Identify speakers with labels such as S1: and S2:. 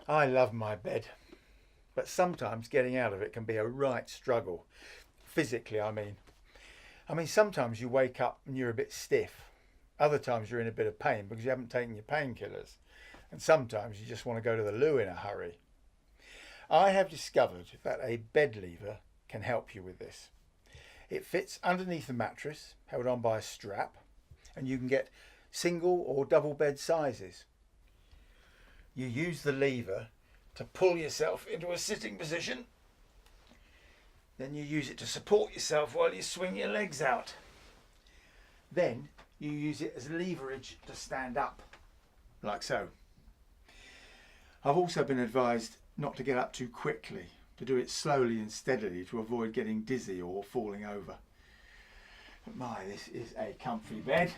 S1: I love my bed, but sometimes getting out of it can be a right struggle. Physically, I mean. Sometimes you wake up and you're a bit stiff. Other times you're in a bit of pain because you haven't taken your painkillers. And sometimes you just want to go to the loo in a hurry. I have discovered that a bed lever can help you with this. It fits underneath the mattress, held on by a strap, and you can get single or double bed sizes. You use the lever to pull yourself into a sitting position. Then you use it to support yourself while you swing your legs out. Then you use it as leverage to stand up, like so. I've also been advised not to get up too quickly, to do it slowly and steadily to avoid getting dizzy or falling over. But my, this is a comfy bed.